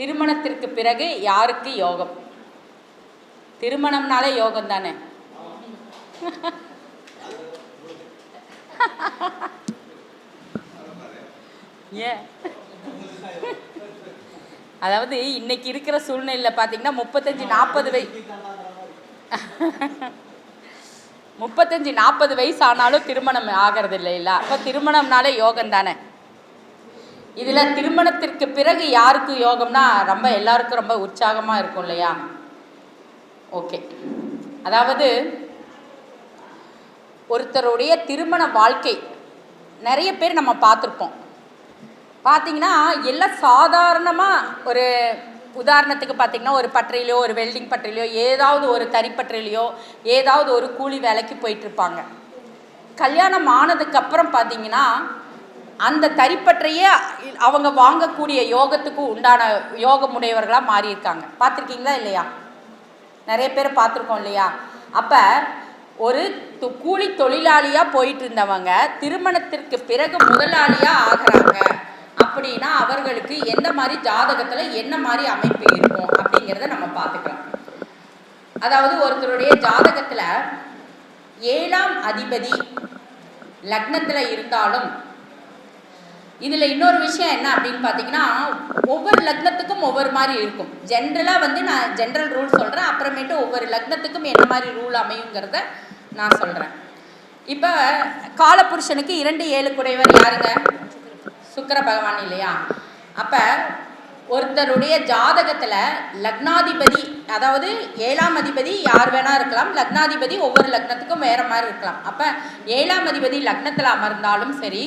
திருமணத்திற்கு பிறகு யாருக்கு யோகம்? திருமணம்னாலே யோகம் தானே. ஏன்? அதாவது இன்னைக்கு இருக்கிற சூழ்நிலையில் பார்த்தீங்கன்னா 35-40 வயசு ஆனாலும் திருமணம் ஆகிறது இல்லைல்ல. அப்போ திருமணம்னாலே யோகம் தானே. இதில் திருமணத்திற்கு பிறகு யாருக்கு யோகம்னா ரொம்ப எல்லாருக்கும் ரொம்ப உற்சாகமாக இருக்கும் இல்லையா? ஓகே, அதாவது ஒருத்தருடைய திருமண வாழ்க்கை நிறைய பேர் நம்ம பார்த்துருப்போம். பார்த்திங்கன்னா எல்லாம் சாதாரணமாக ஒரு உதாரணத்துக்கு பார்த்திங்கன்னா ஒரு பட்டறையிலையோ ஒரு வெல்டிங் பட்டறையிலையோ ஏதாவது ஒரு தறிப்பட்டறையிலையோ ஏதாவது ஒரு கூலி வேலைக்கு போயிட்டுருப்பாங்க. கல்யாணம் ஆனதுக்கப்புறம் பார்த்திங்கன்னா அந்த தறிப்பற்றையே அவங்க வாங்கக்கூடிய யோகத்துக்கு உண்டான யோகமுடையவர்களாக மாறியிருக்காங்க. பார்த்துருக்கீங்களா இல்லையா? நிறைய பேர் பார்த்துருக்கோம் இல்லையா? அப்போ ஒரு கூலி தொழிலாளியாக போயிட்டு இருந்தவங்க திருமணத்திற்கு பிறகு முதலாளியாக ஆகிறாங்க அப்படின்னா அவர்களுக்கு எந்த மாதிரி ஜாதகத்தில் என்ன மாதிரி அமைப்பு இருக்கும் அப்படிங்கிறத நம்ம பார்த்துக்கலாம். அதாவது ஒருத்தருடைய ஜாதகத்தில் 7ஆம் அதிபதி லக்னத்தில் இருந்தாலும் இதில் இன்னொரு விஷயம் என்ன அப்படின்னு பார்த்தீங்கன்னா ஒவ்வொரு லக்னத்துக்கும் ஒவ்வொரு மாதிரி இருக்கும். ஜென்ரலாக நான் ஜென்ரல் ரூல் சொல்கிறேன், அப்புறமேட்டு ஒவ்வொரு லக்னத்துக்கும் என்ன மாதிரி ரூல் அமையுங்கிறத நான் சொல்கிறேன். இப்போ காலபுருஷனுக்கு 2-7 குடையவர் யாருங்க? சுக்கிர பகவான் இல்லையா? அப்போ ஒருத்தருடைய ஜாதகத்தில் லக்னாதிபதி, அதாவது 7ஆம் அதிபதி யார் வேணா இருக்கலாம், லக்னாதிபதி ஒவ்வொரு லக்னத்துக்கும் வேறு மாதிரி இருக்கலாம். அப்போ 7ஆம் அதிபதி லக்னத்தில் அமர்ந்தாலும் சரி,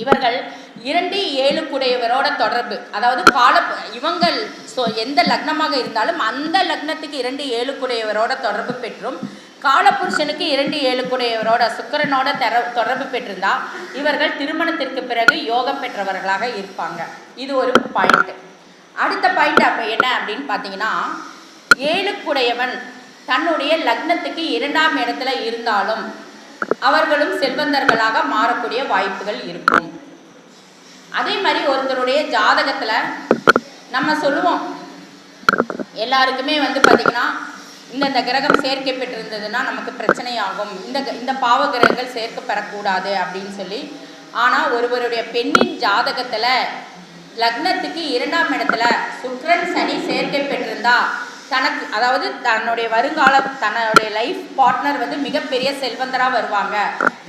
இவர்கள் 2-7 குடையவரோட தொடர்பு, அதாவது இவங்கள் எந்த லக்னமாக இருந்தாலும் அந்த லக்னத்துக்கு 2-7 குடையவரோட தொடர்பு பெற்றும் காலபுருஷனுக்கு 2-7 குடையவரோட சுக்கிரனோட தொடர்பு பெற்றிருந்தா இவர்கள் திருமணத்திற்கு பிறகு யோகம் பெற்றவர்களாக இருப்பாங்க. இது ஒரு பாயிண்ட். அடுத்த பாயிண்ட் அப்போ என்ன அப்படின்னு பார்த்தீங்கன்னா 7 குடையவன் தன்னுடைய லக்னத்துக்கு 2ஆம் இடத்துல இருந்தாலும் அவர்களும் செல்வந்தர்களாக மாறக்கூடிய வாய்ப்புகள் இருக்கும். அதே மாதிரி ஒருத்தருடைய ஜாதகத்தில் நம்ம சொல்லுவோம் எல்லாருக்குமே பார்த்திங்கன்னா இந்த கிரகம் சேர்க்கை பெற்றிருந்ததுன்னா நமக்கு பிரச்சனையாகும், இந்த பாவ கிரகங்கள் சேர்க்க பெறக்கூடாது அப்படின்னு சொல்லி. ஆனால் ஒருவருடைய பெண்ணின் ஜாதகத்தில் லக்னத்துக்கு 2ஆம் இடத்துல சுக்கிரன் சனி சேர்க்கை பெற்றிருந்தா தனக்கு, அதாவது தன்னுடைய தன்னுடைய லைஃப் பார்ட்னர் மிகப்பெரிய செல்வந்தராக வருவாங்க,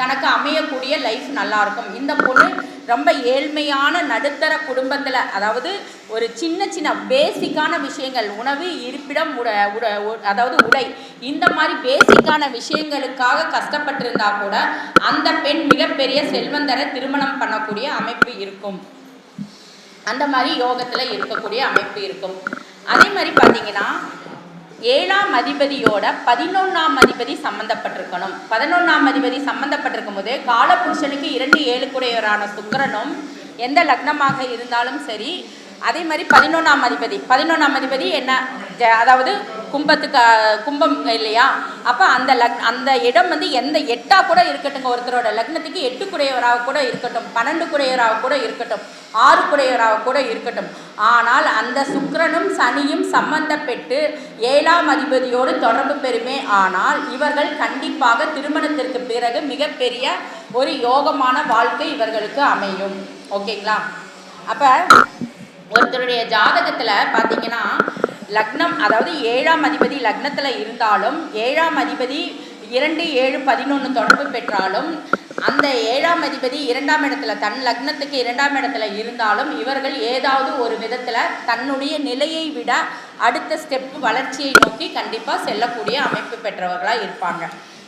தனக்கு அமையக்கூடிய லைஃப் நல்லாயிருக்கும். இந்த பொண்ணு ரொம்ப ஏழ்மையான நடுத்தர குடும்பத்தில், அதாவது ஒரு சின்ன பேசிக்கான விஷயங்கள், உணவு, இருப்பிடம், அதாவது உடை, இந்த மாதிரி பேசிக்கான விஷயங்களுக்காக கஷ்டப்பட்டிருந்தா கூட அந்த பெண் மிகப்பெரிய செல்வந்தரை திருமணம் பண்ணக்கூடிய அமைப்பு இருக்கும். அந்த மாதிரி யோகத்தில் இருக்கக்கூடிய அமைப்பு இருக்கும். அதே மாதிரி பார்த்தீங்கன்னா 7ஆம் அதிபதியோட 11ஆம் அதிபதி சம்மந்தப்பட்டிருக்கணும். 11ஆம் அதிபதி சம்மந்தப்பட்டிருக்கும் போது காலபுருஷனுக்கு 2-7 குடையவரான சுக்கிரனும் எந்த லக்னமாக இருந்தாலும் சரி, அதே மாதிரி 11ஆம் அதிபதி என்ன, அதாவது கும்பம் இல்லையா? அப்போ அந்த இடம் எந்த 8ஆக கூட இருக்கட்டும், ஒருத்தரோட லக்னத்துக்கு 8 குடையவராக கூட இருக்கட்டும், 12 குடையவராக கூட இருக்கட்டும், 6 குடையவராக கூட இருக்கட்டும். ஆனால் அந்த சுக்கிரனும் சனியும் சம்பந்தப்பட்டு 7ஆம் அதிபதியோடு தொடர்பு பெறுமே. ஆனால் இவர்கள் கண்டிப்பாக திருமணத்திற்கு பிறகு மிகப்பெரிய ஒரு யோகமான வாழ்க்கை இவர்களுக்கு அமையும். ஓகேங்களா? அப்போ ஒருத்தருடைய ஜாதகத்தில் பார்த்தீங்கன்னா லக்னம், அதாவது 7ஆம் அதிபதி லக்னத்தில் இருந்தாலும் 7ஆம் அதிபதி 2-7-11 தொடர்பு பெற்றாலும் அந்த 7ஆம் அதிபதி 2ஆம் இடத்துல தன் லக்னத்துக்கு 2ஆம் இடத்துல இருந்தாலும் இவர்கள் ஏதாவது ஒரு விதத்தில் தன்னுடைய நிலையை விட அடுத்த ஸ்டெப் வளர்ச்சியை நோக்கி கண்டிப்பாக செல்லக்கூடிய அமைப்பு பெற்றவர்களாக இருப்பாங்க.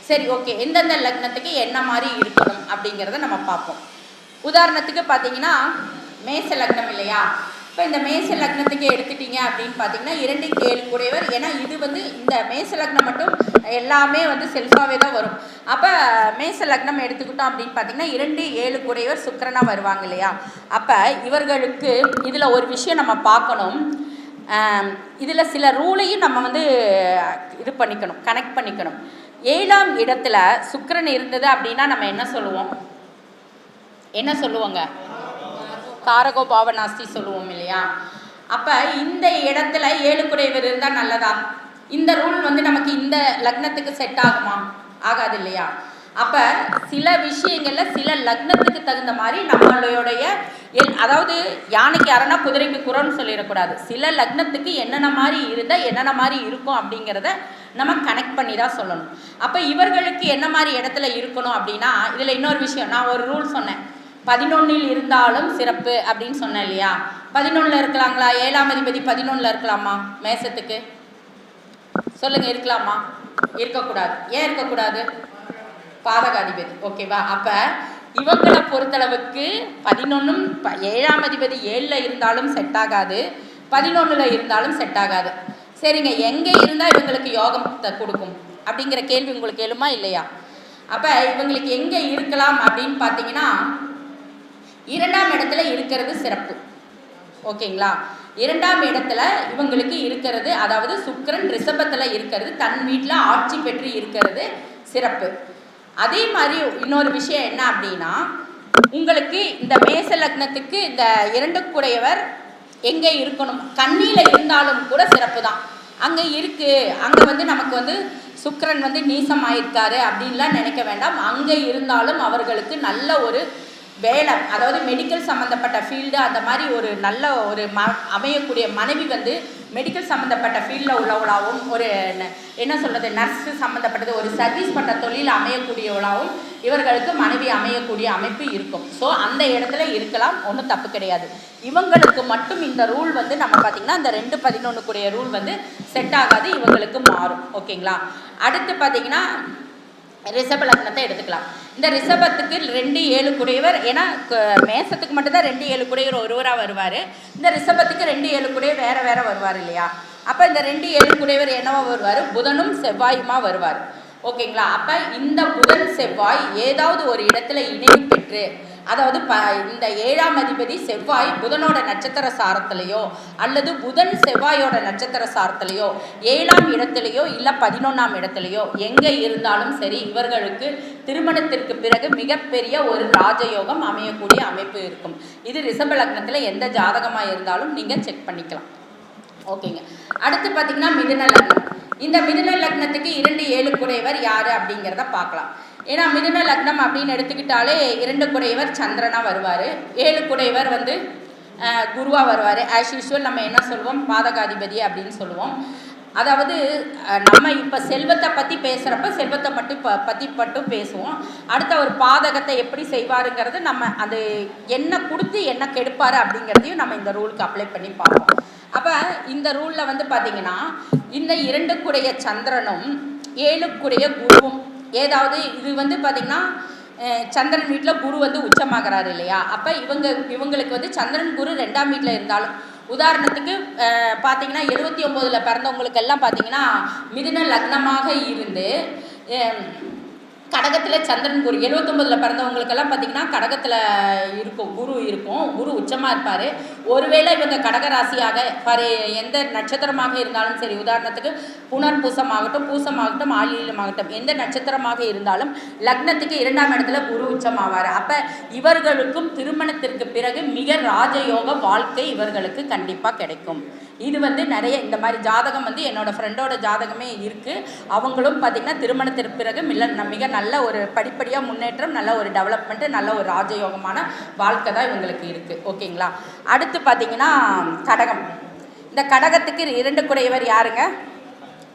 சரி, ஓகே, எந்தெந்த லக்னத்துக்கு என்ன மாதிரி இருக்கணும் அப்படிங்கிறத நம்ம பார்ப்போம். உதாரணத்துக்கு பார்த்தீங்கன்னா மேச லக்னம் இல்லையா? இப்போ இந்த மேச லக்னத்துக்கு எடுத்துட்டீங்க அப்படின்னு பார்த்தீங்கன்னா 2-7 குடையவர், ஏன்னா இது இந்த மேச லக்னம் மட்டும் எல்லாமே செல்ஃபாகவே தான் வரும். அப்போ மேச லக்னம் எடுத்துக்கிட்டோம் அப்படின்னு பார்த்தீங்கன்னா 2-7 குடையவர் சுக்கிரனாக வருவாங்க இல்லையா? அப்போ இவர்களுக்கு இதில் ஒரு விஷயம் நம்ம பார்க்கணும். இதில் சில ரூலையும் நம்ம இது பண்ணிக்கணும், கனெக்ட் பண்ணிக்கணும். 7ஆம் இடத்துல சுக்கிரன் இருந்தது அப்படின்னா நம்ம என்ன சொல்லுவோங்க? காரகோ பாவநாஸ்தி சொல்லுவோம் இல்லையா? அப்போ இந்த இடத்துல 7 குடையவர் இருந்தால் நல்லதா? இந்த ரூல் வந்து நமக்கு இந்த லக்னத்துக்கு செட் ஆகுமா? ஆகாது இல்லையா? அப்போ சில விஷயங்களில் சில லக்னத்துக்கு தகுந்த மாதிரி நம்மளுடைய அதாவது யானைக்கு அரணா குதிரைக்கு குரம்னு சொல்லிடக்கூடாது. சில லக்னத்துக்கு என்னென்ன மாதிரி இருந்தால் என்னென்ன மாதிரி இருக்கும் அப்படிங்கிறத நம்ம கனெக்ட் பண்ணி தான் சொல்லணும். அப்போ இவர்களுக்கு என்ன மாதிரி இடத்துல இருக்கணும் அப்படின்னா, இதில் இன்னொரு விஷயம், நான் ஒரு ரூல் சொன்னேன், 11 இருந்தாலும் சிறப்பு அப்படின்னு சொன்னேன் இல்லையா? 11 இருக்கலாங்களா? 7ஆம் அதிபதி 11 இருக்கலாமா? மேசத்துக்கு சொல்லுங்கள், இருக்கலாமா? இருக்கக்கூடாது. ஏன் இருக்கக்கூடாது? பாதகாதிபதி. ஓகேவா? அப்போ இவங்களை பொறுத்தளவுக்கு 11 7ஆம் அதிபதி 7ல் இருந்தாலும் செட் ஆகாது, 11ல் இருந்தாலும் செட் ஆகாது. சரிங்க, எங்கே இருந்தால் இவங்களுக்கு யோகத்தை கொடுக்கும் அப்படிங்கிற கேள்வி உங்களுக்கு எழுமா இல்லையா? அப்போ இவங்களுக்கு எங்கே இருக்கலாம் அப்படின்னு பார்த்தீங்கன்னா, 2ஆம் இடத்துல இருக்கிறது சிறப்பு. ஓகேங்களா? 2ஆம் இடத்துல இவங்களுக்கு இருக்கிறது, அதாவது சுக்கிரன் ரிஷபத்தில் இருக்கிறது, தன் வீட்டில் ஆட்சி பெற்று இருக்கிறது சிறப்பு. அதே மாதிரி இன்னொரு விஷயம் என்ன அப்படின்னா, உங்களுக்கு இந்த மேச லக்னத்துக்கு இந்த 2 குடையவர் எங்கே இருக்கணும்? கன்னியில் இருந்தாலும் கூட சிறப்பு தான். அங்கே இருக்குது, அங்கே வந்து நமக்கு வந்து சுக்கிரன் வந்து நீசம் ஆயிருக்காரு அப்படின்லாம் நினைக்க வேண்டாம். அங்கே இருந்தாலும் அவர்களுக்கு நல்ல ஒரு வேலை, அதாவது மெடிக்கல் சம்மந்தப்பட்ட ஃபீல்டு, அந்த மாதிரி ஒரு நல்ல ஒரு அமையக்கூடிய மனைவி வந்து மெடிக்கல் சம்மந்தப்பட்ட ஃபீல்டில் உள்ளவளாகவும், ஒரு என்ன சொல்கிறது, நர்ஸு சம்மந்தப்பட்டது ஒரு சர்வீஸ் பண்ணுற தொழில் அமையக்கூடியவளாகவும் இவர்களுக்கு மனைவி அமையக்கூடிய அமைப்பு இருக்கும். ஸோ அந்த இடத்துல இருக்கலாம், ஒன்றும் தப்பு கிடையாது. இவங்களுக்கு மட்டும் இந்த ரூல் வந்து நம்ம பார்த்திங்கன்னா இந்த 2-11 கூடிய ரூல் வந்து செட் ஆகாது, இவங்களுக்கு மாறும். ஓகேங்களா? அடுத்து பார்த்திங்கன்னா ரிஷப லக்னத்தை எடுத்துக்கலாம். இந்த ரிஷபத்துக்கு 2-7 குடையவர், ஏன்னா மேசத்துக்கு மட்டும்தான் 2-7 குடையவர் ஒருவராக வருவார். இந்த ரிஷபத்துக்கு 2-7 குடையவர் வேறு வேறு வருவார் இல்லையா? அப்போ இந்த 2-7 குடையவர் என்னவா வருவார்? புதனும் செவ்வாயுமா வருவார். ஓகேங்களா? அப்போ இந்த புதன் செவ்வாய் ஏதாவது ஒரு இடத்துல இணைவு பெற்று, அதாவது இந்த 7ஆம் அதிபதி செவ்வாய் புதனோட நட்சத்திர சாரத்திலையோ அல்லது புதன் செவ்வாயோட நட்சத்திர சாரத்திலையோ 7ஆம் இடத்துலையோ இல்லை 11ஆம் இடத்துலையோ எங்கே இருந்தாலும் சரி, இவர்களுக்கு திருமணத்திற்கு பிறகு மிகப்பெரிய ஒரு ராஜயோகம் அமையக்கூடிய அமைப்பு இருக்கும். இது ரிஷப லக்னத்தில் எந்த ஜாதகமாக இருந்தாலும் நீங்கள் செக் பண்ணிக்கலாம். ஓகேங்க. அடுத்து பார்த்திங்கன்னா மிதுன லக்னம். இந்த மிதுன லக்னத்துக்கு 2-7 குடையவர் யார் அப்படிங்கிறத பார்க்கலாம். ஏன்னா மிதுன லக்னம் அப்படின்னு எடுத்துக்கிட்டாலே 2 குடையவர் சந்திரனாக வருவார், 7 குடையவர் வந்து குருவாக வருவார். ஆஸ் யூஸ்வல் நம்ம என்ன சொல்லுவோம்? பாதகாதிபதி அப்படின்னு சொல்லுவோம். அதாவது நம்ம இப்போ செல்வத்தை பற்றி பேசுகிறப்ப செல்வத்தை மட்டும் பேசுவோம். அடுத்த ஒரு பாதகத்தை எப்படி செய்வாருங்கிறது நம்ம அது என்ன கொடுத்து என்ன கெடுப்பார் அப்படிங்கிறதையும் நம்ம இந்த ரூலுக்கு அப்ளை பண்ணி பார்ப்போம். அப்போ இந்த ரூலில் வந்து பார்த்திங்கன்னா இந்த 2 குடைய சந்திரனும் 7 குடைய குருவும், ஏதாவது இது வந்து பார்த்திங்கன்னா சந்திரன் வீட்டில் குரு வந்து உச்சமாகறாரு இல்லையா? அப்போ இவங்களுக்கு வந்து சந்திரன் குரு 2ஆம் வீட்டில் இருந்தாலும், உதாரணத்துக்கு பார்த்திங்கன்னா 79ல் பிறந்தவங்களுக்கெல்லாம் பார்த்திங்கன்னா மிதுன லக்னமாக இருந்து கடகத்தில் சந்திரன் குரு, 79ல் பிறந்தவங்களுக்கெல்லாம் பார்த்திங்கன்னா கடகத்தில் இருக்கும், குரு உச்சமாக இருப்பார். ஒருவேளை இவங்க கடகராசியாக எந்த நட்சத்திரமாக இருந்தாலும் சரி, உதாரணத்துக்கு புனர்பூசமாகட்டும், பூசமாகட்டும், ஆயில்யமாகட்டும், எந்த நட்சத்திரமாக இருந்தாலும் லக்னத்துக்கு 2ஆம் இடத்துல குரு உச்சமாவார். அப்போ இவர்களுக்கும் திருமணத்திற்கு பிறகு மிக ராஜயோக வாழ்க்கை இவர்களுக்கு கண்டிப்பாக கிடைக்கும். இது வந்து நிறைய இந்த மாதிரி ஜாதகம் வந்து என்னோடய ஃப்ரெண்டோட ஜாதகமே இருக்குது. அவங்களும் பார்த்திங்கன்னா திருமணத்திற்கு பிறகு மிக நல்ல ஒரு படிப்படியாக முன்னேற்றம், நல்ல ஒரு டெவலப்மெண்ட்டு, நல்ல ஒரு ராஜயோகமான வாழ்க்கை தான் இவங்களுக்கு இருக்குது. ஓகேங்களா? அடுத்து பார்த்திங்கன்னா கடகம். இந்த கடகத்துக்கு 2 குடையவர் யாருங்க?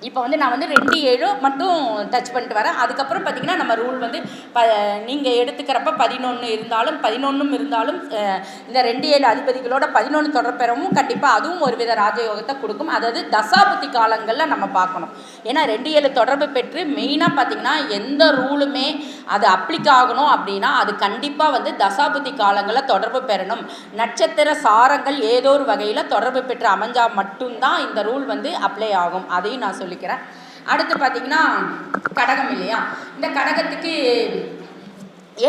இப்போ வந்து நான் வந்து 2-7 மட்டும் டச் பண்ணிட்டு வரேன். அதுக்கப்புறம் பார்த்திங்கன்னா நம்ம ரூல் வந்து நீங்கள் எடுத்துக்கிறப்ப 11 இருந்தாலும் 11ம் இருந்தாலும் இந்த 2-7 அதிபதிகளோட 11 தொடர் பெறவும் கண்டிப்பாக அதுவும் ஒரு வித ராஜயோகத்தை கொடுக்கும். அதாவது தசாபுத்தி காலங்களில் நம்ம பார்க்கணும். ஏன்னா 2-7 தொடர்பு பெற்று மெயினாக பார்த்திங்கன்னா எந்த ரூலுமே அது அப்ளிக் ஆகணும் அப்படின்னா அது கண்டிப்பாக வந்து தசாபுத்தி காலங்களில் தொடர்பு பெறணும். நட்சத்திர சாரங்கள் ஏதோ ஒரு வகையில் தொடர்பு பெற்று அமைஞ்சால் மட்டும்தான் இந்த ரூல் வந்து அப்ளை ஆகும். அதையும் நான் சொல்லிக்கிறேன். அடுத்து பார்த்திங்கன்னா கடகம் இல்லையா? இந்த கடகத்துக்கு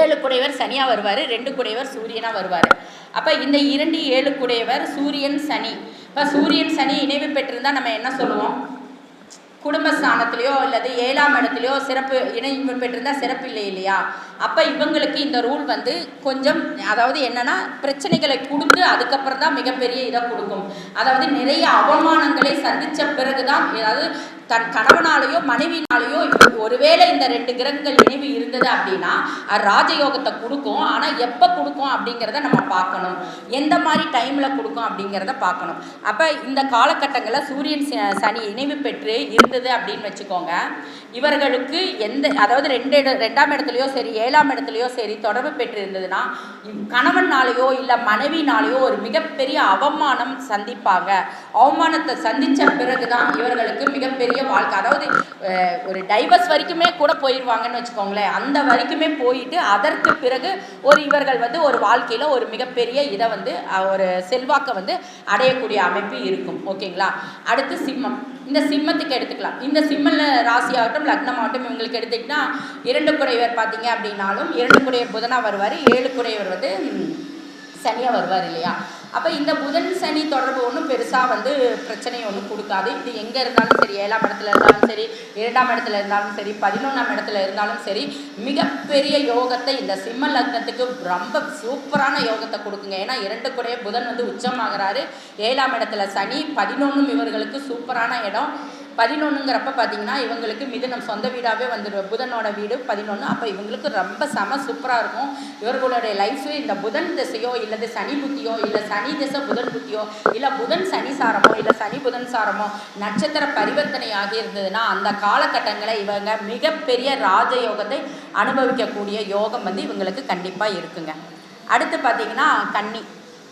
7 குடையவர் சனியாக வருவார், 2 குடையவர் சூரியனாக வருவார். அப்போ இந்த 2-7 குடையவர் சூரியன் சனி. இப்போ சூரியன் சனி இணைவு பெற்றிருந்தால் நம்ம என்ன சொல்லுவோம்? குடும்பஸ்தானத்திலையோ அல்லது 7ஆம் இடத்துலையோ சிறப்பு இணைவு பெற்றிருந்தால் சிறப்பு இல்லை இல்லையா? அப்போ இவங்களுக்கு இந்த ரூல் வந்து கொஞ்சம் அதாவது என்னென்னா பிரச்சனைகளை கொடுத்து அதுக்கப்புறம் தான் மிகப்பெரிய இதை கொடுக்கும். அதாவது நிறைய அவமானங்களை சந்தித்த பிறகு தான், அதாவது தன் கணவனாலேயோ மனைவினாலேயோ ஒருவேளை இந்த 2 கிரகங்கள் இணைவு இருந்தது அப்படின்னா அது ராஜயோகத்தை கொடுக்கும். ஆனால் எப்போ கொடுக்கும் அப்படிங்கிறத நம்ம பார்க்கணும், எந்த மாதிரி டைமில் கொடுக்கும் அப்படிங்கிறத பார்க்கணும். அப்போ இந்த காலகட்டங்களில் சூரியன் சனி இணைவு பெற்று இருந்தது அப்படின்னு வச்சுக்கோங்க, இவர்களுக்கு அதாவது 2ஆம் இடத்துலையோ சரி 7ஆம் இடத்துலையோ சரி தொடர்பு பெற்று இருந்ததுன்னா கணவனாலேயோ இல்லை மனைவினாலேயோ ஒரு மிகப்பெரிய அவமானம் சந்திப்பாங்க. அவமானத்தை சந்தித்த பிறகு தான் இவர்களுக்கு மிகப்பெரிய வாழ்க்கை, அதாவது ஒரு டைவர்ஸ் வரைக்குமே கூட போயிடுவாங்கன்னு வச்சுக்கோங்களேன். அந்த வரைக்குமே போயிட்டு அதற்கு பிறகு இவர்கள் வந்து ஒரு வாழ்க்கையில் ஒரு மிகப்பெரிய இதை வந்து ஒரு செல்வாக்கை வந்து அடையக்கூடிய அமைப்பு இருக்கும். ஓகேங்களா? அடுத்து சிம்மம். இந்த சிம்மத்துக்கு எடுத்துக்கலாம். இந்த சிம்ம ராசியாகட்டும் லக்னமாகட்டும் இவங்களுக்கு எடுத்துக்கிட்டா 2 குடையவர் பார்த்தீங்க அப்படின்னாலும் 2 குடையவர் புதனாக வருவார், 7 குடையவர் வந்து சனியாக வருவார் இல்லையா? அப்போ இந்த புதன் சனி தொடர்பு ஒன்றும் பெருசாக வந்து பிரச்சனையை ஒன்றும் கொடுக்காது. இது எங்கே இருந்தாலும் சரி, 7ஆம் இடத்துல இருந்தாலும் சரி, 2ஆம் இடத்துல இருந்தாலும் சரி, 11ஆம் இடத்துல இருந்தாலும் சரி, மிகப்பெரிய யோகத்தை இந்த சிம்ம லக்னத்துக்கு ரொம்ப சூப்பரான யோகத்தை கொடுக்குங்க. ஏன்னா 2 கூடைய புதன் வந்து உச்சமாகிறாரு, 7ஆம் இடத்துல சனி, 11 இவர்களுக்கு சூப்பரான இடம். 11ங்கிறப்ப பார்த்தீங்கன்னா இவங்களுக்கு மிதுனம் சொந்த வீடாகவே வந்துடும், புதனோட வீடு 11. அப்போ இவங்களுக்கு ரொம்ப சூப்பராக இருக்கும். இவர்களுடைய லைஃபு இந்த புதன் திசையோ இல்லது சனி புத்தியோ இல்லை சனி திசை புதன் புத்தியோ இல்லை புதன் சனி சாரமோ இல்லை சனி புதன் சாரமோ நட்சத்திர பரிவர்த்தனை ஆகி இருந்ததுன்னா அந்த காலகட்டங்களில் இவங்க மிகப்பெரிய ராஜயோகத்தை அனுபவிக்கக்கூடிய யோகம் வந்து இவங்களுக்கு கண்டிப்பாக இருக்குங்க. அடுத்து பார்த்தீங்கன்னா கன்னி.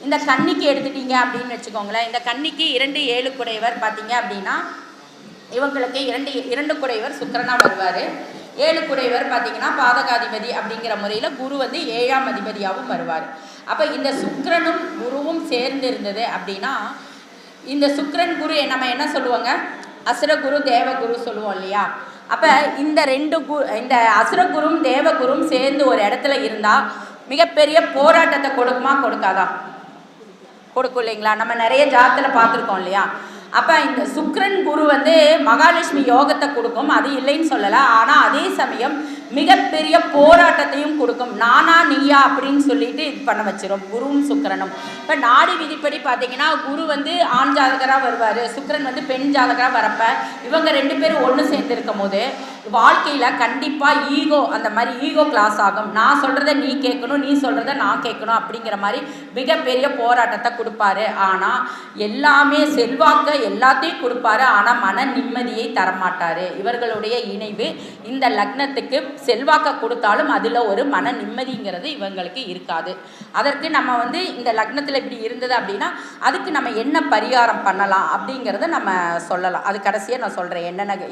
இந்த கன்னிக்கு எடுத்துட்டீங்க அப்படின்னு வச்சுக்கோங்களேன், இந்த கன்னிக்கு 2 7 குடையவர் பார்த்தீங்க அப்படின்னா இவங்களுக்கு 2 குடையவர் சுக்கிரனாக வருவார். 7 குடையவர் பார்த்தீங்கன்னா பாதகாதிபதி அப்படிங்கிற முறையில் குரு வந்து 7ஆம் அதிபதியாகவும் வருவார். அப்போ இந்த சுக்கிரனும் குருவும் சேர்ந்து இருந்தது அப்படின்னா இந்த சுக்கிரன் குரு நம்ம என்ன சொல்லுவாங்க, அசுரகுரு தேவகுரு சொல்லுவோம் இல்லையா? அப்போ இந்த இந்த அசுரகுரும் தேவகுரும் சேர்ந்து ஒரு இடத்துல இருந்தால் மிகப்பெரிய போராட்டத்தை கொடுக்குமா கொடுக்காதா? கொடுக்கும் இல்லைங்களா? நம்ம நிறைய ஜாதத்தில் பார்த்துருக்கோம் இல்லையா? அப்போ இந்த சுக்கிரன் குரு வந்து மகாலட்சுமி யோகத்தை கொடுக்கும், அது இல்லைன்னு சொல்லலை. ஆனால் அதே சமயம் மிகப்பெரிய போராட்டத்தையும் கொடுக்கும். நானா நீயா அப்படின்னு சொல்லிட்டு இது பண்ண வச்சிரும் குருவும் சுக்கிரனும். இப்போ நாடி விதிப்படி பார்த்தீங்கன்னா குரு வந்து ஆண் ஜாதகராக வருவார், சுக்கிரன் வந்து பெண் ஜாதகராக வரப்ப இவங்க 2 பேரும் ஒன்று சேர்ந்து இருக்கும் போது வாழ்க்கையில் கண்டிப்பாக அந்த மாதிரி ஈகோ கிளாஸ் ஆகும். நான் சொல்கிறத நீ கேட்கணும், நீ சொல்கிறத நான் கேட்கணும் அப்படிங்கிற மாதிரி மிகப்பெரிய போராட்டத்தை கொடுப்பாரு. ஆனால் எல்லாமே செல்வாக்க எல்லாத்தையும் கொடுப்பாரு, ஆனால் மன நிம்மதியை தரமாட்டார். இவர்களுடைய இணைவு இந்த லக்னத்துக்கு செல்வாக்க கொடுத்தாலும் அதில் ஒரு மன நிம்மதிங்கிறது இவங்களுக்கு இருக்காது. அதற்கு நம்ம வந்து இந்த லக்னத்தில் இப்படி இருந்தது அப்படின்னா அதுக்கு நம்ம என்ன பரிகாரம் பண்ணலாம் அப்படிங்கிறத நம்ம சொல்லலாம். அது கடைசியாக நான் சொல்கிறேன்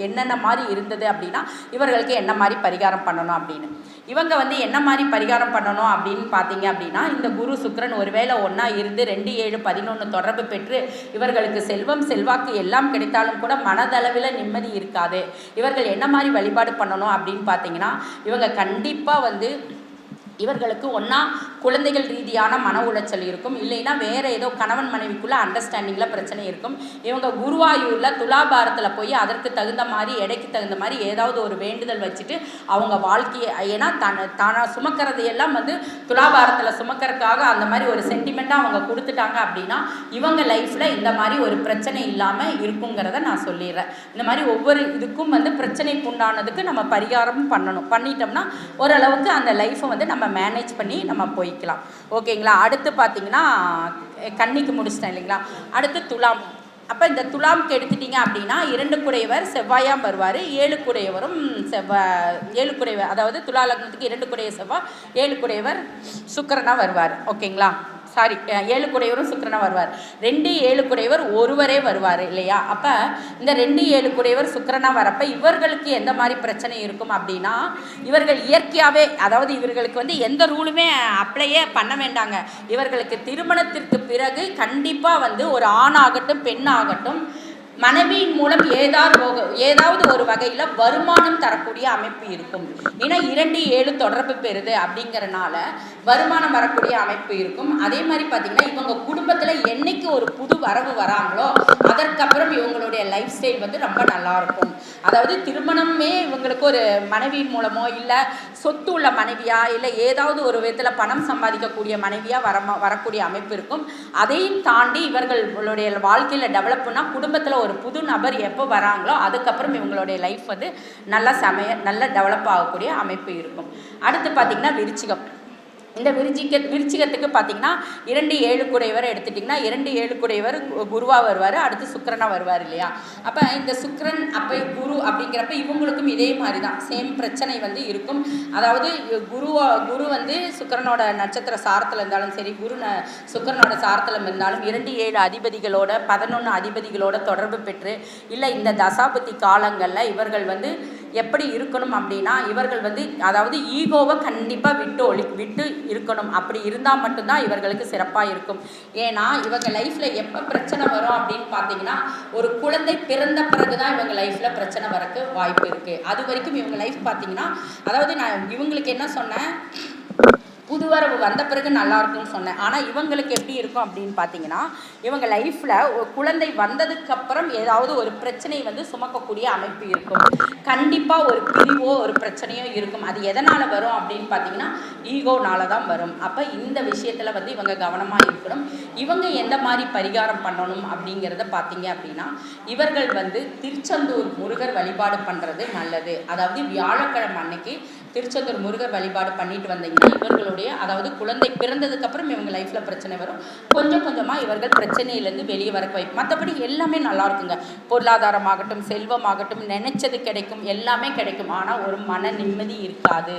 என்னென்ன மாதிரி இருந்தது அப்படின்னா இவர்களுக்கு என்ன மாதிரி பரிகாரம் பண்ணணும் அப்படின்னு. இவங்க வந்து என்ன மாதிரி பரிகாரம் பண்ணணும் அப்படின்னு பார்த்தீங்க அப்படின்னா இந்த குரு சுக்கிரன் ஒருவேளை ஒன்றா இருந்து 2 7 11 தொடர்பு பெற்று இவர்களுக்கு செல்வம் செல்வாக்கு எல்லாம் கிடைத்தாலும் கூட மனதளவில் நிம்மதி இருக்காது. இவர்கள் என்ன மாதிரி வழிபாடு பண்ணணும் அப்படின்னு பார்த்தீங்கன்னா இவங்க கண்டிப்பாக வந்து இவர்களுக்கு ஒன்றா குழந்தைகள் ரீதியான மன உளைச்சல் இருக்கும், இல்லைன்னா வேறு ஏதோ கணவன் மனைவிக்குள்ளே அண்டர்ஸ்டாண்டிங்கில் பிரச்சனை இருக்கும். இவங்க குருவாயூரில் துலாபாரத்தில் போய் அதற்கு தகுந்த மாதிரி எடைக்கு தகுந்த மாதிரி ஏதாவது ஒரு வேண்டுதல் வச்சுட்டு அவங்க வாழ்க்கையை, ஏன்னா தானே சுமக்கிறது எல்லாம் வந்து துலாபாரத்தில் சுமக்கிறதுக்காக அந்த மாதிரி ஒரு சென்டிமெண்ட்டாக அவங்க கொடுத்துட்டாங்க அப்படின்னா இவங்க லைஃப்பில் இந்த மாதிரி ஒரு பிரச்சனை இல்லாமல் இருக்குங்கிறத நான் சொல்லிடுறேன். இந்த மாதிரி ஒவ்வொரு இதுக்கும் வந்து பிரச்சனைக்கு உண்டானதுக்கு நம்ம பரிகாரம் பண்ணிட்டோம்னா ஓரளவுக்கு அந்த லைஃப்பை வந்து நம்ம மேனேஜ் பண்ணி நம்ம போய்க்கலாம். ஓகேங்களா? அடுத்து பார்த்தீங்கன்னா கன்னிக்கு முடிச்சிட்டேன் இல்லைங்களா? அடுத்து துலாம். அப்போ இந்த துலாம்க்கு எடுத்துட்டிங்க அப்படின்னா 2 குடையவர் செவ்வாயாக வருவார், 7 குடையவரும் 7 குடையவர், அதாவது துலா லக்னத்துக்கு 2 குடையவர் செவ்வாய், 7 குடையவர் சுக்கிரனாக வருவார். ஓகேங்களா? 7 குடையவரும் சுக்கிரனாக வருவார். 2 7 குடையவர் ஒருவரே வருவார் இல்லையா? அப்போ இந்த 2 7 குடையவர் சுக்கிரனாக வரப்போ இவர்களுக்கு எந்த மாதிரி பிரச்சனை இருக்கும் அப்படின்னா இவர்கள் இயற்கையாகவே, அதாவது இவர்களுக்கு வந்து எந்த ரூலுமே அப்ளையே பண்ண வேண்டாங்க. இவர்களுக்கு திருமணத்திற்கு பிறகு கண்டிப்பாக வந்து ஒரு ஆணாகட்டும் பெண்ணாகட்டும் மனைவியின் மூலம் ஏதாவது ஒரு வகையில் வருமானம் தரக்கூடிய அமைப்பு இருக்கும். ஏன்னா 2-7 தொடர்பு பெறுது அப்படிங்கிறனால வருமானம் வரக்கூடிய அமைப்பு இருக்கும். அதே மாதிரி பார்த்தீங்கன்னா இவங்க குடும்பத்தில் என்னைக்கு ஒரு புது வரவு வராங்களோ அதற்கப்புறம் இவங்களுடைய லைஃப் ஸ்டைல் வந்து ரொம்ப நல்லாயிருக்கும். அதாவது திருமணமே இவங்களுக்கு ஒரு மனைவியின் மூலமோ இல்லை சொத்து உள்ள மனைவியா இல்லை ஏதாவது ஒரு விதத்தில் பணம் சம்பாதிக்கக்கூடிய மனைவியாக வரக்கூடிய அமைப்பு இருக்கும். அதையும் தாண்டி இவர்களுடைய வாழ்க்கையில் டெவலப் பண்ணால் குடும்பத்தில் ஒரு புது நபர் எப்போ வராங்களோ அதுக்கப்புறம் இவங்களுடைய லைஃப் வந்து நல்ல டெவலப் ஆகக்கூடிய அமைப்பு இருக்கும். அடுத்து பார்த்திங்கன்னா விருச்சிகம். இந்த விருச்சிகத்துக்கு பார்த்தீங்கன்னா 2-7 குடையவர் எடுத்துட்டிங்கன்னா 2-7 குடையவர் குருவாக வருவார், அடுத்து சுக்கிரனாக வருவார் இல்லையா. அப்போ இந்த சுக்கிரன் அப்போ குரு அப்படிங்கிறப்ப இவங்களுக்கும் இதே மாதிரி தான் சேம் பிரச்சனை வந்து இருக்கும். அதாவது குரு வந்து சுக்கிரனோட நட்சத்திர சாரத்தில் இருந்தாலும் சரி, சுக்கிரனோட சாரத்தில் இருந்தாலும் 2-7 அதிபதிகளோட 11 அதிபதிகளோட தொடர்பு பெற்று இல்லை இந்த தசாபுத்தி காலங்களில் இவர்கள் வந்து எப்படி இருக்கணும் அப்படின்னா இவர்கள் வந்து அதாவது ஈகோவை கண்டிப்பாக விட்டு இருக்கணும். அப்படி இருந்தால் மட்டும்தான் இவர்களுக்கு சிறப்பாக இருக்கும். ஏன்னா இவங்க லைஃப்பில் எப்போ பிரச்சனை வரும் அப்படின்னு பார்த்தீங்கன்னா ஒரு குழந்தை பிறந்த பிறகு தான் இவங்க லைஃப்பில் பிரச்சனை வரக்கு வாய்ப்பு இருக்குது. அது வரைக்கும் இவங்க லைஃப் பார்த்தீங்கன்னா அதாவது நான் இவங்களுக்கு என்ன சொன்னேன், புதுவரவு வந்த பிறகு நல்லா இருக்கும்னு சொன்னேன். ஆனால் இவங்களுக்கு எப்படி இருக்கும் அப்படின்னு பார்த்தீங்கன்னா இவங்க லைஃப்பில் குழந்தை வந்ததுக்கப்புறம் ஏதாவது ஒரு பிரச்சனை வந்து சுமக்கக்கூடிய அமைப்பு இருக்கும். கண்டிப்பாக ஒரு பிரிவோ ஒரு பிரச்சனையோ இருக்கும். அது எதனால் வரும் அப்படின்னு பார்த்தீங்கன்னா ஈகோனால தான் வரும். அப்போ இந்த விஷயத்தில் வந்து இவங்க கவனமாக இருக்கணும். இவங்க எந்த மாதிரி பரிகாரம் பண்ணணும் அப்படிங்கிறத பார்த்தீங்க அப்படின்னா இவர்கள் வந்து திருச்செந்தூர் முருகர் வழிபாடு பண்ணுறது நல்லது. அதாவது வியாழக்கிழமை அன்னைக்கு திருச்செந்தூர் முருகர் வழிபாடு பண்ணிட்டு வந்தீங்கன்னா இவர்களுடைய அதாவது குழந்தை பிறந்ததுக்கப்புறம் இவங்க லைஃப்பில் பிரச்சனை வரும். கொஞ்சம் கொஞ்சமாக இவர்கள் பிரச்சனையிலேருந்து வெளியே வர வைக்கும். மற்றபடி எல்லாமே நல்லா இருக்குங்க. பொருளாதாரமாகட்டும் செல்வமாகட்டும் நினைச்சது கிடைக்கும், எல்லாமே கிடைக்கும். ஆனால் ஒரு மன நிம்மதி இருக்காது.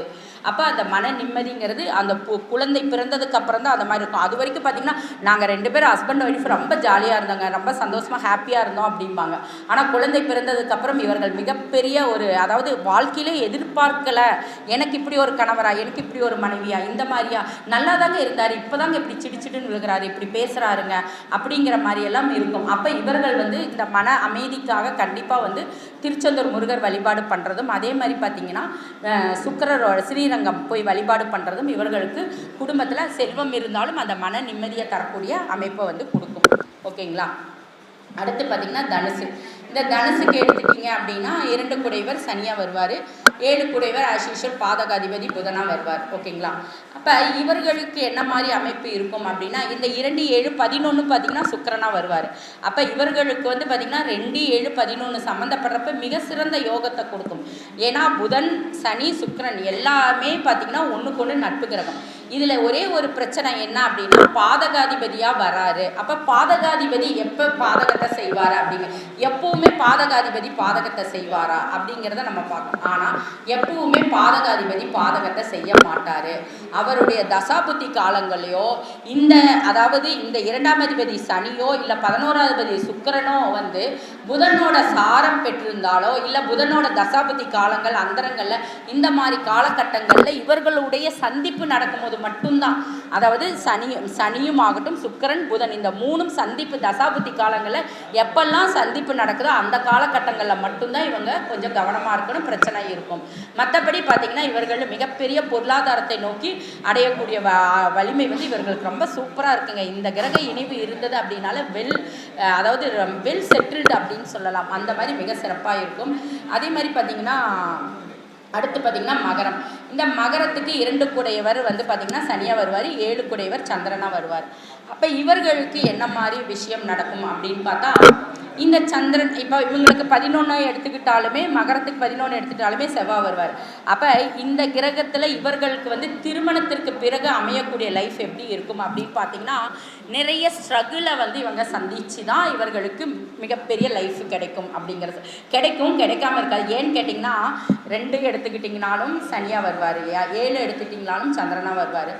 அப்போ அந்த மன நிம்மதிங்கிறது அந்த குழந்தை பிறந்ததுக்கு அப்புறம் தான் அந்த மாதிரி இருக்கும். அது வரைக்கும் பார்த்திங்கன்னா நாங்கள் 2 பேரும் ஹஸ்பண்ட் ஒய்ஃப் ரொம்ப ஜாலியாக இருந்தாங்க, ரொம்ப சந்தோஷமாக ஹாப்பியாக இருந்தோம் அப்படிம்பாங்க. ஆனால் குழந்தை பிறந்ததுக்கப்புறம் இவர்கள் மிகப்பெரிய ஒரு அதாவது வாழ்க்கையிலே எதிர்பார்க்கலை, எனக்கு இப்படி ஒரு கணவரா, எனக்கு இப்படி ஒரு மனைவியா, இந்த மாதிரியா, நல்லா தாங்க இருந்தார், இப்போ தாங்க இப்படி சிடிச்சிடுன்னு விழுகிறாரு, இப்படி பேசுகிறாருங்க அப்படிங்கிற மாதிரியெல்லாம் இருக்கும். அப்போ இவர்கள் வந்து இந்த மன அமைதிக்காக கண்டிப்பாக வந்து திருச்செந்தூர் முருகர் வழிபாடு பண்ணுறதும் அதே மாதிரி பார்த்திங்கன்னா சுக்கிரரோட ஸ்ரீரங்கம் போய் வழிபாடு பண்ணுறதும் இவர்களுக்கு குடும்பத்தில் செல்வம் இருந்தாலும் அந்த மன நிம்மதியை தரக்கூடிய அமைப்பை வந்து கொடுக்கும். ஓகேங்களா. அடுத்து பார்த்திங்கன்னா தனுசு. இந்த தனுசுக்கு எடுத்துட்டிங்க அப்படின்னா 2 குடைவர் சனியாக வருவார், 7 குடைவர் ஆஸ் யூஷுவல் பாதகாதிபதி புதனாக வருவார். ஓகேங்களா. அப்போ இவர்களுக்கு என்ன மாதிரி அமைப்பு இருக்கும் அப்படின்னா இந்த 2-7-11 பார்த்திங்கன்னா சுக்கிரனாக வருவார். அப்போ இவர்களுக்கு வந்து பார்த்திங்கன்னா 2-7-11 சம்மந்தப்படுறப்ப மிக சிறந்த யோகத்தை கொடுக்கும். ஏன்னா புதன் சனி சுக்கிரன் எல்லாமே பார்த்திங்கன்னா ஒன்றுக்கு ஒன்று நட்பு கிரகம். இதில் ஒரே ஒரு பிரச்சனை என்ன அப்படின்னா பாதகாதிபதியாக வராரு. அப்போ பாதகாதிபதி எப்போ பாதகத்தை செய்வார் அப்படிங்க, எப்பவுமே பாதகாதிபதி பாதகத்தை செய்வாரா அப்படிங்கிறத நம்ம பார்க்கணும். ஆனால் எப்பவுமே பாதகாதிபதி பாதகத்தை செய்ய மாட்டார். அவருடைய தசாபுத்தி காலங்களையோ அதாவது இந்த 2ஆம் அதிபதி சனியோ இல்லை 11ஆம் அதிபதி சுக்கிரனோ வந்து புதனோட சாரம் பெற்றிருந்தாலோ இல்லை புதனோட தசாபுத்தி காலங்கள் அந்தரங்களில் இந்த மாதிரி காலகட்டங்களில் இவர்களுடைய சந்திப்பு நடக்கும்போது மட்டும்தான், அதாவது சனியும் ஆகட்டும் சுக்கிரன் புதன் இந்த 3ம் சந்திப்பு தசாபுத்தி காலங்களில் எப்பெல்லாம் சந்திப்பு நடக்குதோ அந்த காலகட்டங்களில் மட்டும்தான் இவங்க கொஞ்சம் கவனமாக இருக்கணும், பிரச்சனை இருக்கும். மற்றபடி பார்த்திங்கன்னா இவர்கள் மிகப்பெரிய பொருளாதாரத்தை நோக்கி அடையக்கூடிய வலிமை வந்து இவர்களுக்கு ரொம்ப சூப்பராக இருக்குங்க. இந்த கிரக இணைவு இருந்தது அப்படின்னால அதாவது வெல் செட்டில்டு அப்படின்னு சொல்லலாம். அந்த மாதிரி மிக சிறப்பாக இருக்கும். அதே மாதிரி பார்த்திங்கன்னா அடுத்து பார்த்திங்கன்னா மகரம். இந்த மகரத்துக்கு 2 குடையவர் வந்து பார்த்திங்கன்னா சனியாக வருவார், 7 குடையவர் சந்திரனாக வருவார். அப்போ இவர்களுக்கு என்ன மாதிரி விஷயம் நடக்கும் அப்படின்னு பார்த்தா இந்த சந்திரன் இப்போ இவங்களுக்கு 11 எடுத்துக்கிட்டாலுமே மகரத்துக்கு 11 எடுத்துக்கிட்டாலுமே செவ்வாய் வருவார். அப்போ இந்த கிரகத்தில் இவர்களுக்கு வந்து திருமணத்திற்கு பிறகு அமையக்கூடிய லைஃப் எப்படி இருக்கும் அப்படின்னு பார்த்தீங்கன்னா நிறைய ஸ்ட்ரகிளை வந்து இவங்க சந்தித்து தான் இவர்களுக்கு மிகப்பெரிய லைஃப் கிடைக்கும். அப்படிங்கிறது கிடைக்காமல் இருக்காது. ஏன்னு கேட்டிங்கன்னா 2 எடுத்துக்கிட்டிங்கனாலும் சனியாக வருவார் இல்லையா, 7 எடுத்துக்கிட்டிங்கனாலும் சந்திரனாக வருவார்,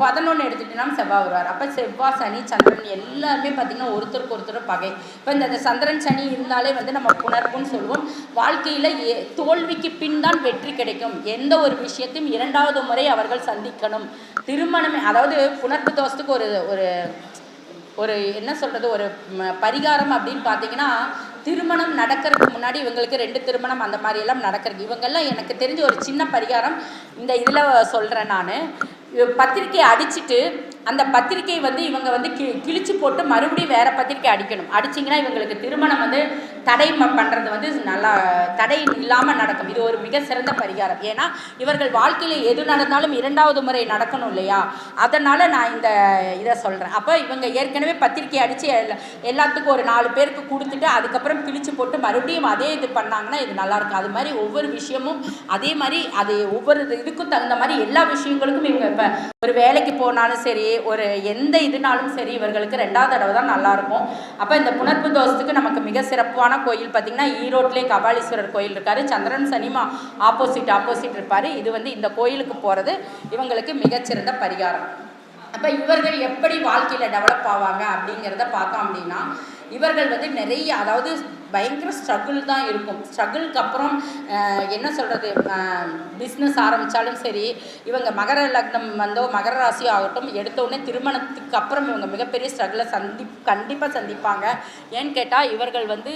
11 எடுத்துக்கிட்டிங்கனாலும் செவ்வாய் வருவார். அப்போ செவ்வாய் சனி சந்திரன் எல்லாருமே பார்த்திங்கன்னா ஒருத்தருக்கு ஒருத்தர் பகை. இப்போ இந்த சந்திரன் சனி இருந்தாலே வந்து நம்ம புணர்ப்புன்னு சொல்லுவோம். வாழ்க்கையில் தோல்விக்கு பின் தான் வெற்றி கிடைக்கும். எந்த ஒரு விஷயத்தையும் 2வது முறை அவர்கள் சந்திக்கணும். திருமணமே அதாவது புணர்ப்பு தோஷத்துக்கு ஒரு என்ன சொல்கிறது ஒரு பரிகாரம் அப்படின்னு பார்த்தீங்கன்னா திருமணம் நடக்கிறதுக்கு முன்னாடி இவங்களுக்கு 2 திருமணம் அந்த மாதிரியெல்லாம் நடக்கிறது. இவங்கெல்லாம் எனக்கு தெரிஞ்ச ஒரு சின்ன பரிகாரம் இந்த இதில் சொல்கிறேன் நான். பத்திரிக்கை அடிச்சுட்டு அந்த பத்திரிக்கை வந்து இவங்க வந்து கிழிச்சு போட்டு மறுபடியும் வேறு பத்திரிக்கை அடிக்கணும். அடிச்சிங்கன்னா இவங்களுக்கு திருமணம் வந்து தடை பண்ணுறது வந்து நல்லா தடை இல்லாமல் நடக்கும். இது ஒரு மிக சிறந்த பரிகாரம். ஏன்னா இவர்கள் வாழ்க்கையில் எது நடந்தாலும் 2வது முறை நடக்கணும் இல்லையா, அதனால் நான் இந்த இதை சொல்கிறேன். அப்போ இவங்க ஏற்கனவே பத்திரிக்கை அடித்து எல்லாத்துக்கும் ஒரு 4 பேருக்கு கொடுத்துட்டு அதுக்கப்புறம் கிழிச்சு போட்டு மறுபடியும் அதே இது பண்ணாங்கன்னா இது நல்லாயிருக்கும். அது மாதிரி ஒவ்வொரு விஷயமும் அதே மாதிரி அது ஒவ்வொரு இதுக்கும் தகுந்த மாதிரி எல்லா விஷயங்களுக்கும் இவங்க இப்போ ஒரு வேலைக்கு போனாலும் சரி, ஒரு எந்த இதுனாலும் சரி, இவர்களுக்கு 2வது தடவை தான் நல்லாயிருக்கும். அப்போ இந்த புனர்ப்பு தோஷத்துக்கு நமக்கு மிக சிறப்பான கோயில் பார்த்திங்கன்னா ஈரோட்லேயே கபாலீஸ்வரர் கோயில் இருக்கார். சந்திரன் சனிமா ஆப்போசிட் இருப்பார். இது வந்து இந்த கோயிலுக்கு போகிறது இவங்களுக்கு மிகச்சிறந்த பரிகாரம். அப்போ இவர்கள் எப்படி வாழ்க்கையில் டெவலப் ஆவாங்க அப்படிங்கிறத பார்த்தோம் அப்படின்னா, இவர்கள் வந்து நிறைய அதாவது பயங்கர ஸ்ட்ரகிள் தான் இருக்கும். ஸ்ட்ரகிளுக்கு அப்புறம் என்ன சொல்கிறது, பிஸ்னஸ் ஆரம்பித்தாலும் சரி, இவங்க மகர லக்னம் வந்தோ மகர ராசி ஆகட்டும் எடுத்தோடனே திருமணத்துக்கு அப்புறம் இவங்க மிகப்பெரிய ஸ்ட்ரகிளை கண்டிப்பாக சந்திப்பாங்க. ஏன்னு கேட்டால் இவர்கள் வந்து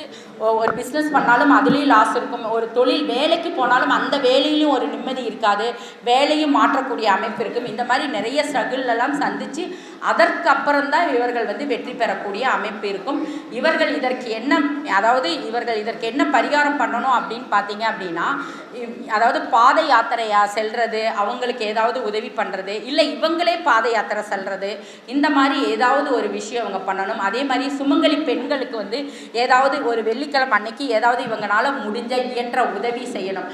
ஒரு பிஸ்னஸ் பண்ணாலும் அதுலேயும் லாஸ் இருக்கும். ஒரு தொழில் வேலைக்கு போனாலும் அந்த வேலையிலும் ஒரு நிம்மதி இருக்காது, வேலையும் மாற்றக்கூடிய அமைப்பு இருக்கும். இந்த மாதிரி நிறைய ஸ்ட்ரகிளெல்லாம் சந்தித்து அதற்கு அப்புறம்தான் இவர்கள் வந்து வெற்றி பெறக்கூடிய அமைப்பு இருக்கும். இவர்கள் இதற்கு என்ன பரிகாரம் பண்ணணும் அப்படின்னு பார்த்தீங்க அப்படின்னா, அதாவது பாத யாத்திரையாக செல்வது, அவங்களுக்கு ஏதாவது உதவி பண்ணுறது, இல்லை இவங்களே பாத யாத்திரை செல்வது, இந்த மாதிரி ஏதாவது ஒரு விஷயம் அவங்க பண்ணணும். அதே மாதிரி சுமங்கலி பெண்களுக்கு வந்து ஏதாவது ஒரு வெள்ளிக்கிழமை அன்னைக்கு ஏதாவது இவங்களால முடிஞ்ச இயன்ற உதவி செய்யணும்.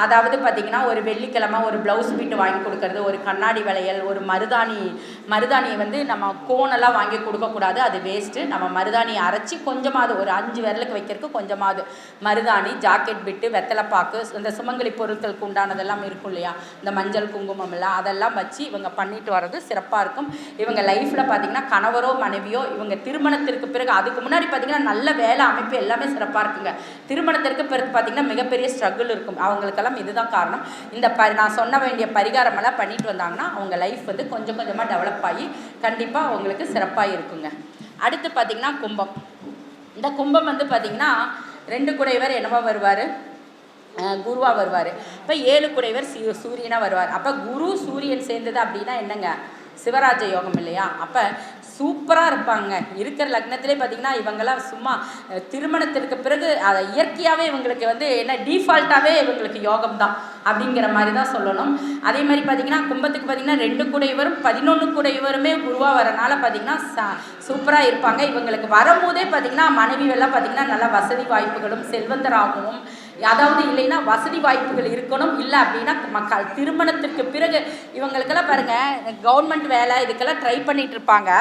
அதாவது பார்த்திங்கன்னா ஒரு வெள்ளிக்கிழமை ஒரு ப்ளவுஸ் பீட்டு வாங்கி கொடுக்கறது, ஒரு கண்ணாடி வளையல், ஒரு மருதாணியை வந்து நம்ம கோனெல்லாம் வாங்கி கொடுக்கக்கூடாது, அது வேஸ்ட்டு. நம்ம மருதாணியை அரைச்சி கொஞ்சமாவது ஒரு 5 விரலுக்கு வைக்கிறதுக்கு கொஞ்சமாவது மருதாணி, ஜாக்கெட் பிட்டு, வெத்தலைப்பாக்கு, இந்த சுமங்கலி பொருட்களுக்கு உண்டானதெல்லாம் இருக்கும் இல்லையா, இந்த மஞ்சள் குங்குமம் எல்லாம் அதெல்லாம் வச்சு இவங்க பண்ணிட்டு வர்றது சிறப்பாக இருக்கும். இவங்க லைஃப்பில் பார்த்திங்கன்னா கணவரோ மனைவியோ இவங்க திருமணத்திற்கு பிறகு, அதுக்கு முன்னாடி பார்த்திங்கன்னா நல்ல வேலை அமைப்பு எல்லாமே சிறப்பாக இருக்குங்க. திருமணத்திற்கு பிறகு பார்த்திங்கன்னா மிகப்பெரிய ஸ்ட்ரகிள் இருக்கும். அவங்களுக்கெல்லாம் இதுதான் காரணம். இந்த நான் சொன்ன வேண்டிய பரிகாரமெல்லாம் பண்ணிட்டு வந்தாங்கன்னா அவங்க லைஃப் வந்து கொஞ்சம் கொஞ்சமாக டெவலப் ஆகி கண்டிப்பாக அவங்களுக்கு சிறப்பாக இருக்குங்க. அடுத்து பார்த்திங்கன்னா கும்பம். இந்த கும்பம் வந்து பார்த்திங்கன்னா 2 குடைவர் என்னவா வருவார், குருவாக வருவார். இப்போ 7 குடைவர் சூரியனாக வருவார். அப்போ குரு சூரியன் சேர்ந்தது அப்படின்னா என்னங்க, சிவராஜ யோகம் இல்லையா. அப்போ சூப்பராக இருப்பாங்க. இருக்கிற லக்னத்திலே பார்த்திங்கன்னா இவங்கெல்லாம் சும்மா திருமணத்திற்கு பிறகு அதை இயற்கையாகவே இவங்களுக்கு வந்து என்ன டிஃபால்ட்டாகவே இவங்களுக்கு யோகம் தான் அப்படிங்கிற மாதிரி தான் சொல்லணும். அதே மாதிரி பார்த்திங்கன்னா கும்பத்துக்கு பார்த்திங்கன்னா 2 குடைவரும் 11 குடைவருமே குருவாக வரனால பார்த்திங்கன்னா சூப்பராக இருப்பாங்க. இவங்களுக்கு வரும்போதே பார்த்திங்கன்னா மனைவியெல்லாம் பார்த்திங்கன்னா நல்ல வசதி வாய்ப்புகளும் செல்வந்தராகவும், அதாவது இல்லைன்னா வசதி வாய்ப்புகள் இருக்கணும். இல்லை அப்படின்னா திருமணத்திற்கு பிறகு இவங்களுக்கெல்லாம் பாருங்கள் கவர்மெண்ட் வேலை இதுக்கெல்லாம் ட்ரை பண்ணிகிட்டு இருப்பாங்க.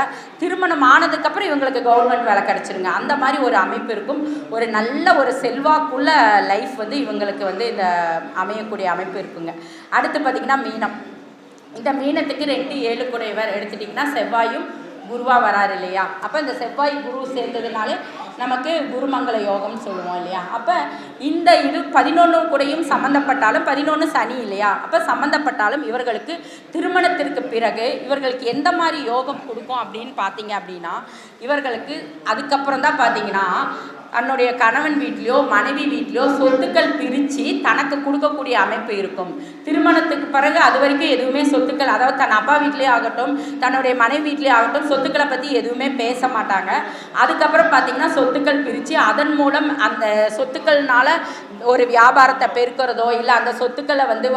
திருமணம் ஆனதுக்கப்புறம் இவங்களுக்கு கவர்மெண்ட் வேலை கிடச்சிருங்க. அந்த மாதிரி ஒரு அமைப்பு இருக்கும். ஒரு நல்ல ஒரு செல்வாக்குள்ள லைஃப் வந்து இவங்களுக்கு வந்து இந்த அமையக்கூடிய அமைப்பு இருக்குங்க. அடுத்து பார்த்திங்கன்னா மீனம். இந்த மீனத்துக்கு 2 7 குடைவர் எடுத்துட்டிங்கன்னா செவ்வாயும் குருவாக வராரு இல்லையா. அப்போ இந்த செவ்வாய் குரு சேர்ந்ததுனாலே நமக்கு குருமங்கள யோகம்னு சொல்லுவோம் இல்லையா. அப்போ இந்த இது 11 கூடையும் சம்மந்தப்பட்டாலும் 11 சனி இல்லையா. அப்போ சம்மந்தப்பட்டாலும் இவர்களுக்கு திருமணத்திற்கு பிறகு இவர்களுக்கு எந்த மாதிரி யோகம் கொடுக்கும் அப்படின்னு பார்த்தீங்க அப்படின்னா, இவர்களுக்கு அதுக்கப்புறம் தான் பார்த்தீங்கன்னா தன்னுடைய கணவன் வீட்லையோ மனைவி வீட்லையோ சொத்துக்கள் பிரித்து தனக்கு கொடுக்கக்கூடிய அமைப்பு இருக்கும். திருமணத்துக்கு பிறகு அது வரைக்கும் எதுவுமே சொத்துக்கள், அதாவது தன் அப்பா வீட்லேயே ஆகட்டும் தன்னுடைய மனைவி வீட்லேயே ஆகட்டும் சொத்துக்களை பற்றி எதுவுமே பேச மாட்டாங்க. அதுக்கப்புறம் பார்த்திங்கன்னா சொத்துக்கள் பிரித்து அதன் மூலம் அந்த சொத்துக்கள்னால ஒரு வியாபாரத்தை பெருக்கிறதோ, இல்லை அந்த சொத்துக்களை வந்து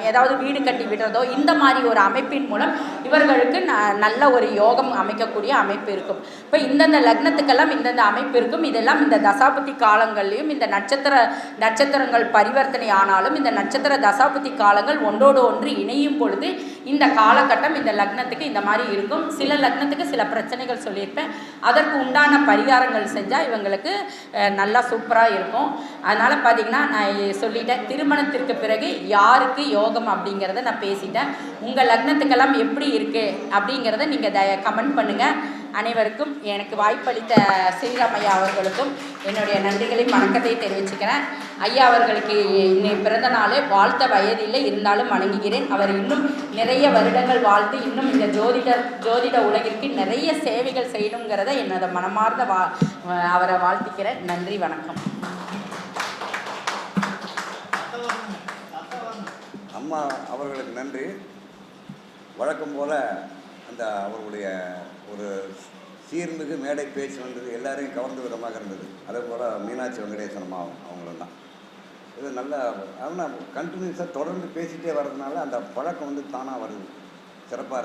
ஏதாவது வீடு கட்டி விடுறதோ, இந்த மாதிரி ஒரு அமைப்பின் மூலம் இவர்களுக்கு நல்ல ஒரு யோகம் அமைக்கக்கூடிய அமைப்பு இருக்கும். இப்போ இந்தந்த லக்னத்துக்கெல்லாம் இந்தந்த அமைப்பு இருக்கும். இதெல்லாம் இந்த தசாபுத்தி காலங்கள்லையும் இந்த நட்சத்திரங்கள் பரிவர்த்தனை ஆனாலும் இந்த நட்சத்திர தசாபுத்தி காலங்கள் ஒன்றோடு ஒன்று இணையும் பொழுது இந்த காலகட்டம் இந்த லக்னத்துக்கு இந்த மாதிரி இருக்கும். சில லக்னத்துக்கு சில பிரச்சனைகள் சொல்லியிருப்பேன், அதற்கு உண்டான பரிகாரங்கள் செஞ்சால் இவங்களுக்கு நல்லா சூப்பராக இருக்கும். அதனால் பார்த்திங்கன்னா நான் சொல்லிட்டேன், திருமணத்திற்கு பிறகு யாருக்கு யோகம் அப்படிங்கிறத நான் பேசிட்டேன். உங்கள் லக்னத்துக்கெல்லாம் எப்படி இருக்குது அப்படிங்கிறத நீங்கள் கமெண்ட் பண்ணுங்கள். அனைவருக்கும் எனக்கு வாய்ப்பளித்த ஸ்ரீராம் ஐயா அவர்களுக்கும் என்னுடைய நன்றிகளை வணக்கத்தை தெரிவிச்சுக்கிறேன். ஐயா அவர்களுக்கு இன்னைக்கு பிறந்த நாள், வாழ்த்த வயதில்லை, இருந்தாலும் வணங்குகிறேன். அவர் இன்னும் நிறைய வருடங்கள் வாழ்த்து இன்னும் இந்த ஜோதிட உலகிற்கு நிறைய சேவைகள் செய்யணுங்கிறத என்னோட மனமார்ந்த அவரை வாழ்த்திக்கிறேன். நன்றி, வணக்கம். அம்மா அவர்களுக்கு நன்றி. வழக்கம் போல் அந்த அவர்களுடைய ஒரு சீர்மிகு மேடை பேச்சு வந்தது எல்லாரையும் கவர்ந்த விதமாக இருந்தது. அதே போல் மீனாட்சி வெங்கடேசன் அம்மா அவங்களும் தான். இது நல்லா ஆனால் கண்டினியூஸாக தொடர்ந்து பேசிகிட்டே வர்றதுனால அந்த பழக்கம் தானாக வருது. சிறப்பாக இருக்குது.